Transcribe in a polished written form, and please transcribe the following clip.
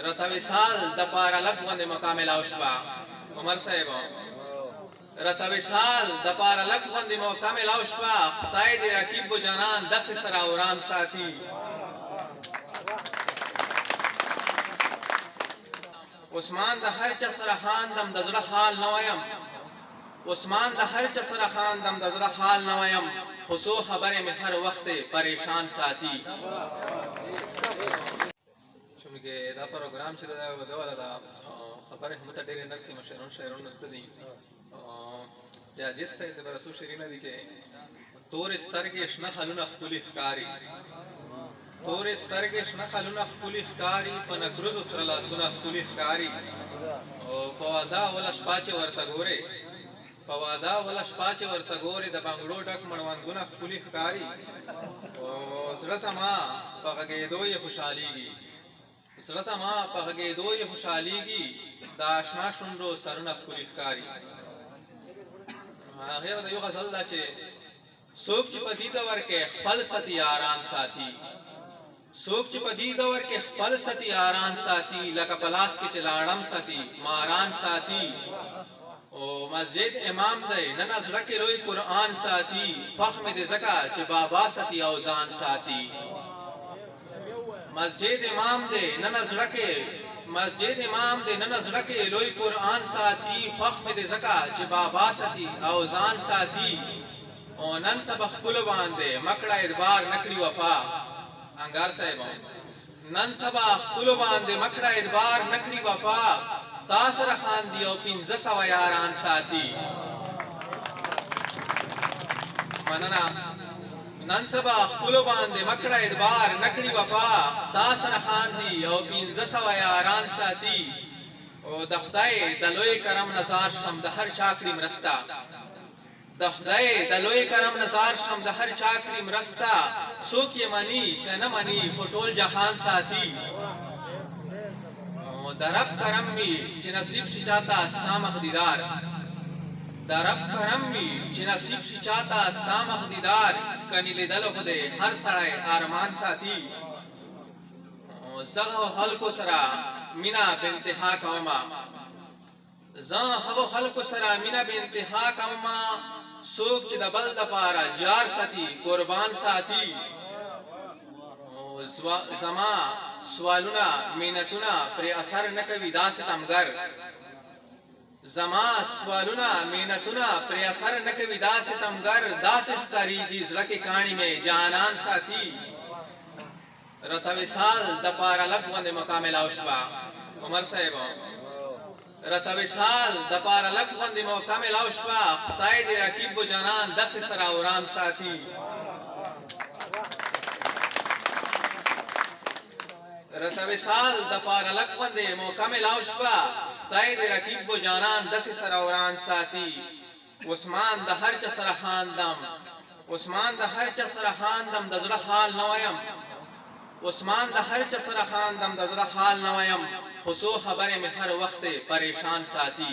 रता विशाल दपारा लगवंद मकामे लाउशवा उमर साहेब रता विशाल दपारा लगवंद मकामे लाउशवा खताए दे रकीब जनान दस सरा उरान साथी उस्मान द हर चसरा खान दम दजरा हाल नवयम उस्मान द हर चसरा खान दम दजरा हाल नवयम खुसो खबरे में हर वक्त परेशान साथी चुनके दा प्रोग्राम छ दा वला दा खबर हम त डेरे नरसी मशरून शहरून नस्तदी या जिस से बरसु शरीना दी छे तोर स्तर के शना खलुना खुली कारी तोर स्तर के शना खलुना खुली कारी पनक्रुज उसरला सुना खुली कारी ओ पवादा वला स्पाचे वर्ता गोरे पवादा वला स्पाचे वर्ता गोरे द बांगड़ो डक मणवान गुना खुली कारी ओ सरसमा पगगे दो ये खुशहाली सरता मा पगगे दो ये खुशहाली की दाशना शुंडो सरुना खुली कारी आगे द यो गजल दा छे सोक च पदीदा वर के खपल सती आरान साथी सोक च पदीदा वर के खपल सती आरान साथी लका पलास के चलाड़म सती मारान साथी ओ मस्जिद इमाम दे नना झड़के रोई कुरान साथी फख्म दे जका च बाबा सती औजान साथी मस्जिद इमाम दे नना झड़के मस्जिद इमाम दे नना झड़के रोई कुरान साथी फख्म दे जका च बाबा सती औजान साथी ओ नन सब खुल बांधे मकड़ा इदबार नकड़ी वफा अंगार साहेब नन सब खुल बांधे मकड़ा इदबार नकड़ी वफा तासर खान दियो पिन जसवा यारान साथी मनना नन सब खुल बांधे मकड़ा इदबार नकड़ी वफा तासर खान दियो पिन जसवा यारान साथी ओ दख्ताए दलोए करम नजार शम दहर चाकड़ी मरस्ता दख्ताए दलोए करम नजार शम दहर चाकड़ी मरस्ता सोक ये मनी कन मनी फोटोल जहान साथी दरब करम मी चिनसीब शिचाता अस्नाम अखदीदार दरब करम मी चिनसीब शिचाता अस्नाम अखदीदार कनीले दलो खुदे हर सड़ाए आरमान साथी जगह हल को सरा मिना बेंतहा कौमा जगह हल को सरा मिना बेंतहा कौमा सोक च दबल दपारा जार साथी कुर्बान साथी जमा स्वालुना मेहनतुना प्रे असर न कवि दास तमगर जमा स्वालुना मेहनतुना प्रे असर न कवि दास तमगर दास करी की जड़के कहानी में जानान साथी रता विशाल दपारा लगवंद मकामे लाउशवा उमर साहेब रता विशाल दपारा लगवंद मकामे लाउशवा खताए दे रकीब जनान दस सरा उरान साथी रता विशाल दपारा लगवंदे मोकामे लाउशवा ताए दे रकीब जानान दस सरा उरान साथी उस्मान द हर चसरा खान दम उस्मान द हर चसरा खान दम दजरा हाल नवयम उस्मान द हर चसरा खान दम दजरा हाल नवयम खुसो खबरे में हर वक्त परेशान साथी।